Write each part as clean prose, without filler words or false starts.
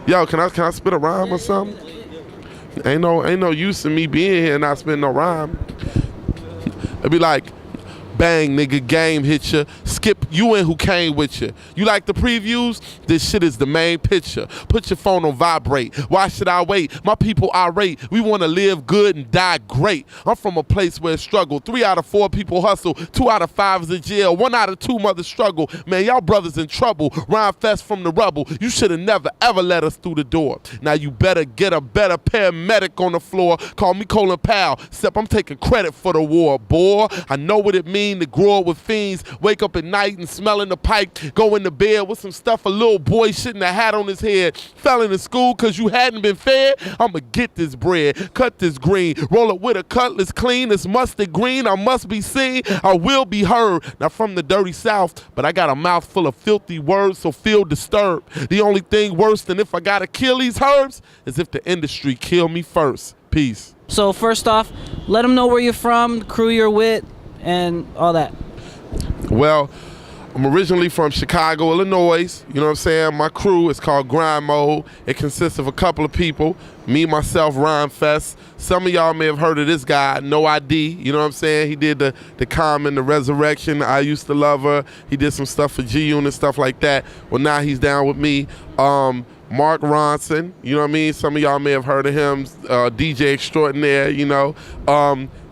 Yo, can I spit a rhyme or something? Ain't no use in me being here and not spitting no rhyme. It'd be like, bang, nigga, game hit ya. Skip, you and who came with ya. You like the previews? This shit is the main picture. Put your phone on vibrate. Why should I wait? My people irate. We want to live good and die great. I'm from a place where it's struggle. 3 out of 4 people hustle. 2 out of 5 is in jail. 1 out of 2 mothers struggle. Man, y'all brothers in trouble. Rhymefest from the rubble. You should have never ever let us through the door. Now you better get a better paramedic on the floor. Call me Colin Powell. Except I'm taking credit for the war, boy. I know what it means to grow up with fiends, wake up at night and smelling the pipe, go into bed with some stuff a little boy shouldn't have had on his head, fell into school cause you hadn't been fed. I'ma get this bread, cut this green, roll it with a cutlass clean, it's mustard green, I must be seen, I will be heard. Now from the dirty south, but I got a mouth full of filthy words, so feel disturbed. The only thing worse than if I gotta kill these herbs is if the industry kill me first. Peace. So first off, let them know where you're from, the crew you're with, and all that. Well, I'm originally from Chicago, Illinois. You know what I'm saying? My crew is called Grind Mode. It consists of a couple of people. Me, myself, Rhymefest. Some of y'all may have heard of this guy, No ID. You know what I'm saying? He did the Common, the Resurrection. I used to love her. He did some stuff for G-Unit, stuff like that. Well, now he's down with me. Mark Ronson, you know what I mean? Some of y'all may have heard of him. DJ extraordinaire, you know.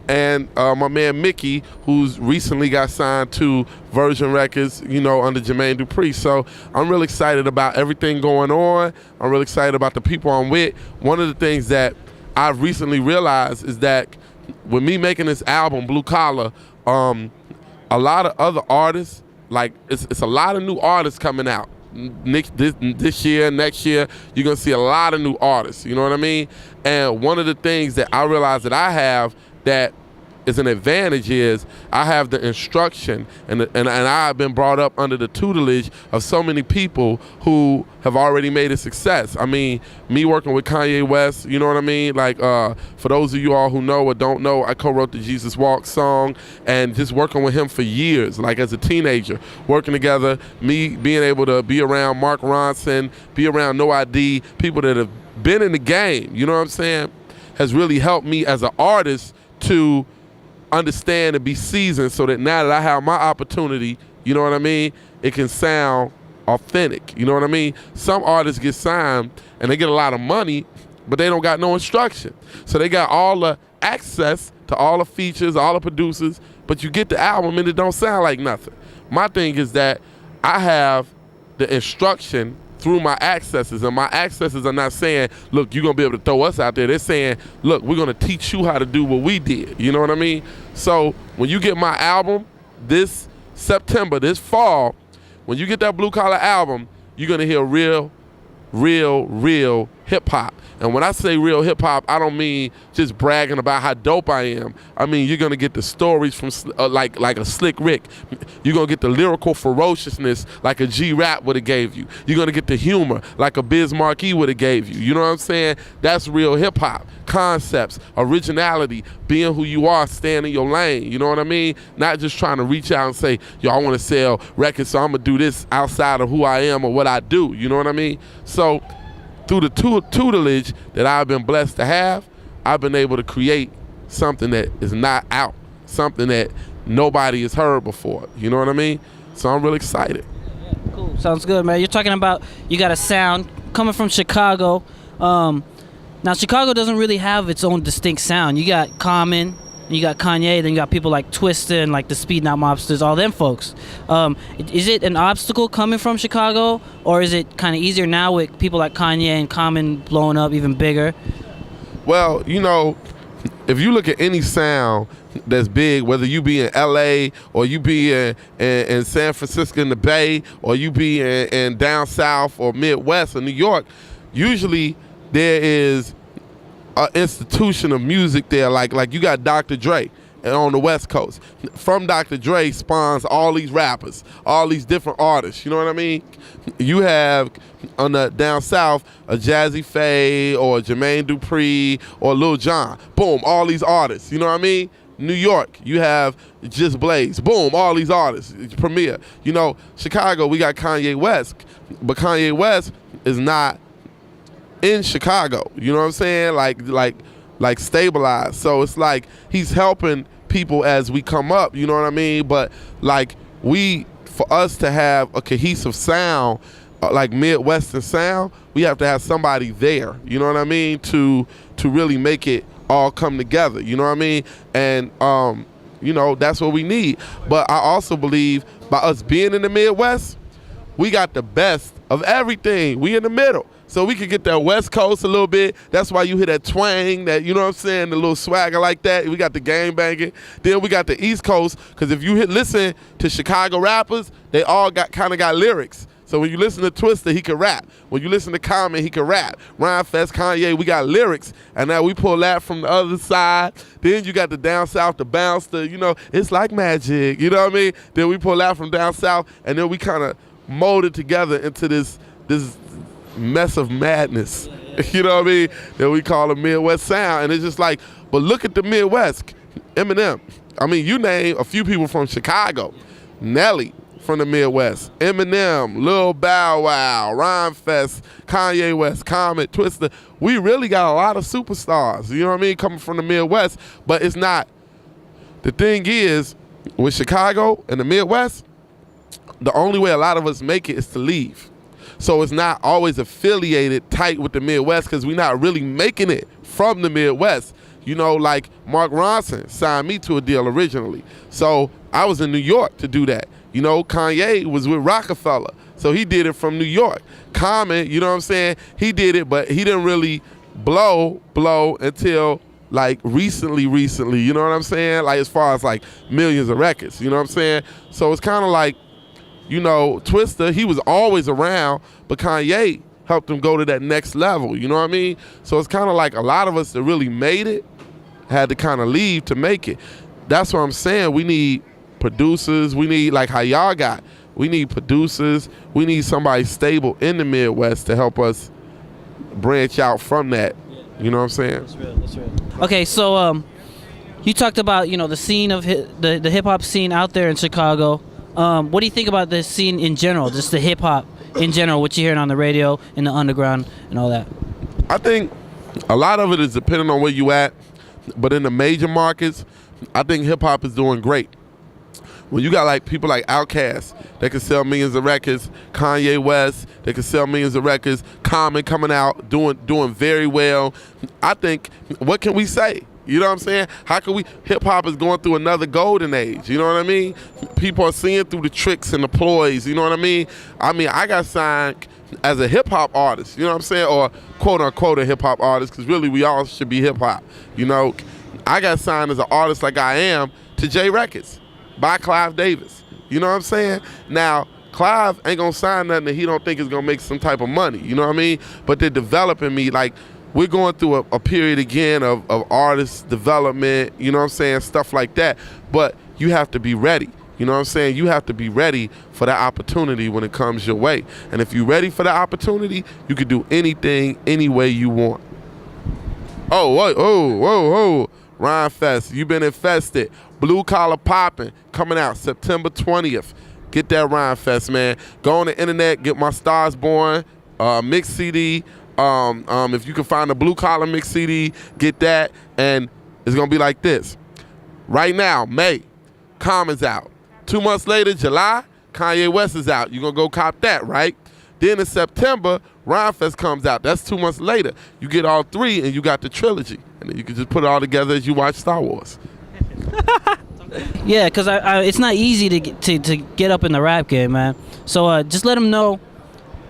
And my man Mickey, who's recently got signed to Virgin Records, you know, under Jermaine Dupri. So I'm really excited about everything going on. I'm really excited about the people I'm with. One of the things that I've recently realized is that with me making this album, Blue Collar, a lot of other artists, like it's a lot of new artists coming out. This year, next year, you're gonna see a lot of new artists, you know what I mean? And one of the things that I realized that I have that is an advantage is I have the instruction and I've been brought up under the tutelage of so many people who have already made a success. I mean, me working with Kanye West, you know what I mean? Like, for those of you all who know or don't know, I co-wrote the Jesus Walk song, and just working with him for years, like as a teenager, working together, me being able to be around Mark Ronson, be around No ID, people that have been in the game, you know what I'm saying, has really helped me as an artist to understand and be seasoned so that now that I have my opportunity, you know what I mean, it can sound authentic, you know what I mean? Some artists get signed and they get a lot of money, but they don't got no instruction. So they got all the access to all the features, all the producers, but you get the album and it don't sound like nothing. My thing is that I have the instruction through my accesses, and my accesses are not saying, look, you're gonna be able to throw us out there. They're saying, look, we're gonna teach you how to do what we did. You know what I mean? So when you get my album this September, this fall, when you get that Blue Collar album, you're gonna hear real hip hop. And when I say real hip hop, I don't mean just bragging about how dope I am. I mean, you're gonna get the stories from like a Slick Rick. You're gonna get the lyrical ferociousness like a G-Rap would have gave you. You're gonna get the humor like a Biz Markie would have gave you. You know what I'm saying? That's real hip hop. Concepts, originality, being who you are, staying in your lane. You know what I mean? Not just trying to reach out and say, yo, I wanna sell records, so I'm gonna do this outside of who I am or what I do. You know what I mean? So through the tutelage that I've been blessed to have, I've been able to create something that is not out, something that nobody has heard before. You know what I mean? So I'm really excited. Yeah, cool. Sounds good, man. You're talking about you got a sound coming from Chicago. Now, Chicago doesn't really have its own distinct sound. You got Common, you got Kanye, then you got people like Twista and like the Speed Not Mobsters, all them folks. Is it an obstacle coming from Chicago, or is it kind of easier now with people like Kanye and Common blowing up even bigger? Well, you know, if you look at any sound that's big, whether you be in LA or you be in San Francisco in the Bay, or you be in down south or Midwest or New York, usually there is an institution of music there, like you got Dr. Dre and on the West Coast. From Dr. Dre spawns all these rappers, all these different artists, you know what I mean? You have on the down south a Jazzy Faye or a Jermaine Dupri or Lil Jon. Boom, all these artists, you know what I mean? New York, you have Just Blaze. Boom, all these artists, Premier. You know, Chicago, we got Kanye West, but Kanye West is not in Chicago. You know what I'm saying? Like stabilized. So it's like he's helping people as we come up. You know what I mean? But like for us to have a cohesive sound, like Midwestern sound, we have to have somebody there. You know what I mean? To really make it all come together. You know what I mean? And you know, that's what we need. But I also believe by us being in the Midwest, we got the best of everything. We in the middle. So we could get that West Coast a little bit. That's why you hear that twang, that, you know what I'm saying, the little swagger like that. We got the gang banging. Then we got the East Coast, because if you listen to Chicago rappers, they all kind of got lyrics. So when you listen to Twista, he can rap. When you listen to Common, he can rap. Rhymefest, Kanye, we got lyrics. And now we pull that from the other side. Then you got the down south, the bounce, you know, it's like magic. You know what I mean? Then we pull that from down south, and then we kind of mold it together into this mess of madness. You know what I mean? That we call a Midwest sound. And it's just like, but look at the Midwest. Eminem. I mean, you name a few people from Chicago. Nelly from the Midwest. Eminem, Lil Bow Wow, Rhymefest, Kanye West, Common, Twista. We really got a lot of superstars, you know what I mean, coming from the Midwest. But it's not. The thing is, with Chicago and the Midwest, the only way a lot of us make it is to leave. So it's not always affiliated tight with the Midwest, because we're not really making it from the Midwest. You know, like Mark Ronson signed me to a deal originally. So I was in New York to do that. You know, Kanye was with Rockefeller, so he did it from New York. Common, you know what I'm saying, he did it, but he didn't really blow until like recently, you know what I'm saying? Like as far as like millions of records, you know what I'm saying? So it's kind of like, you know, Twista, he was always around, but Kanye helped him go to that next level, you know what I mean? So it's kind of like a lot of us that really made it had to kind of leave to make it. That's what I'm saying. We need producers. We need, like how y'all got, we need producers. We need somebody stable in the Midwest to help us branch out from that. You know what I'm saying? That's real. Okay, so you talked about, you know, the scene of the hip hop scene out there in Chicago. What do you think about the scene in general, just the hip hop in general, what you're hearing on the radio, in the underground, and all that? I think a lot of it is depending on where you at, but in the major markets, I think hip hop is doing great. When you got like people like Outkast that can sell millions of records, Kanye West that can sell millions of records, Common coming out doing very well, I think, what can we say? You know what I'm saying? How can we? Hip hop is going through another golden age. You know what I mean? People are seeing through the tricks and the ploys. You know what I mean? I got signed as a hip hop artist. You know what I'm saying? Or quote unquote a hip hop artist, because really we all should be hip hop. You know, I got signed as an artist like I am to J Records by Clive Davis. You know what I'm saying? Now, Clive ain't gonna sign nothing that he don't think is gonna make some type of money. You know what I mean? But they're developing me. Like, we're going through a period again of artist development, you know what I'm saying, stuff like that. But you have to be ready. You know what I'm saying? You have to be ready for that opportunity when it comes your way. And if you're ready for the opportunity, you can do anything, any way you want. Whoa. Rhymefest, you've been infested. Blue Collar Poppin', coming out September 20th. Get that Rhymefest, man. Go on the internet, get my Stars Born mix CD. If you can find a Blue Collar mix CD, get that. And it's gonna be like this. Right now, May, Common's out. 2 months later, July, Kanye West is out. You're gonna go cop that, right? Then in September, Rhymefest comes out. That's 2 months later. You get all three and you got the trilogy. And then you can just put it all together as you watch Star Wars. Yeah, because it's not easy to get up in the rap game, man. So just let them know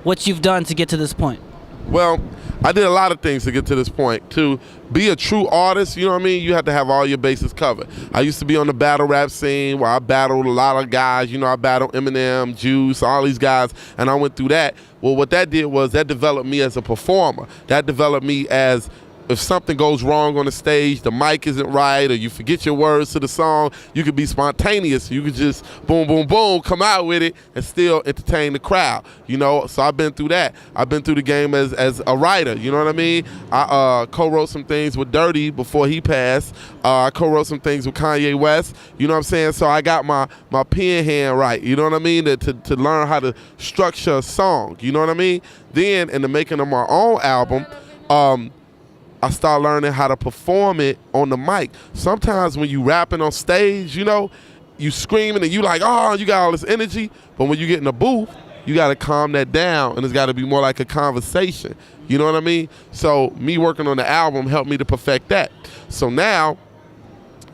what you've done to get to this point. Well, I did a lot of things to get to this point. To be a true artist, you know what I mean, you have to have all your bases covered. I used to be on the battle rap scene where I battled a lot of guys. You know, I battled Eminem, Juice, all these guys, and I went through that. Well, what that did was that developed me as a performer. That developed me as, if something goes wrong on the stage, the mic isn't right, or you forget your words to the song, you could be spontaneous. You could just boom, boom, boom, come out with it and still entertain the crowd. You know, so I've been through that. I've been through the game as a writer. You know what I mean? I co-wrote some things with Dirty before he passed. I co-wrote some things with Kanye West. You know what I'm saying? So I got my pen hand right. You know what I mean? To learn how to structure a song. You know what I mean? Then in the making of my own album, I start learning how to perform it on the mic. Sometimes when you rapping on stage, you know, you screaming and you like, oh, you got all this energy. But when you get in the booth, you got to calm that down, and it's got to be more like a conversation. You know what I mean? So me working on the album helped me to perfect that. So now,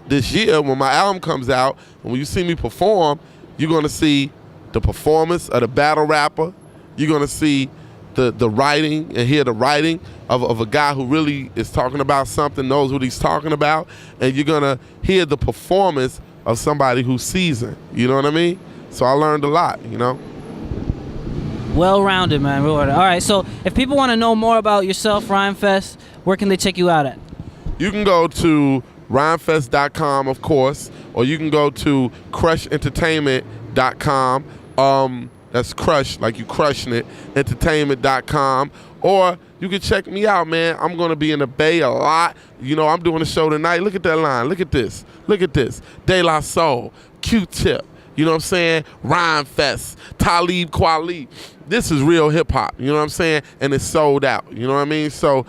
this year, when my album comes out, and when you see me perform, you're going to see the performance of the battle rapper. You're going to see the writing and hear the writing of a guy who really is talking about something, knows what he's talking about, and you're going to hear the performance of somebody who's seasoned. You know what I mean? So I learned a lot, you know? Well-rounded, man. All right, so if people want to know more about yourself, Rhymefest, where can they check you out at? You can go to rhymefest.com, of course, or you can go to crushentertainment.com. That's crush, like you crushing it, entertainment.com. Or you can check me out, man. I'm going to be in the Bay a lot. You know, I'm doing a show tonight. Look at that line. Look at this. Look at this. De La Soul, Q-Tip. You know what I'm saying? Rhymefest, Talib Kweli. This is real hip-hop. You know what I'm saying? And it's sold out. You know what I mean? So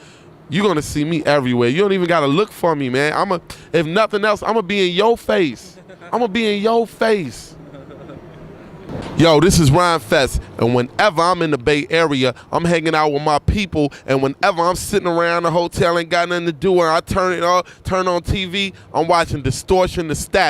you're going to see me everywhere. You don't even got to look for me, man. If nothing else, I'm going to be in your face. I'm going to be in your face. Yo, this is Rhymefest, and whenever I'm in the Bay Area, I'm hanging out with my people, and whenever I'm sitting around the hotel, ain't got nothing to do, and I turn on TV, I'm watching Distortion, the Static.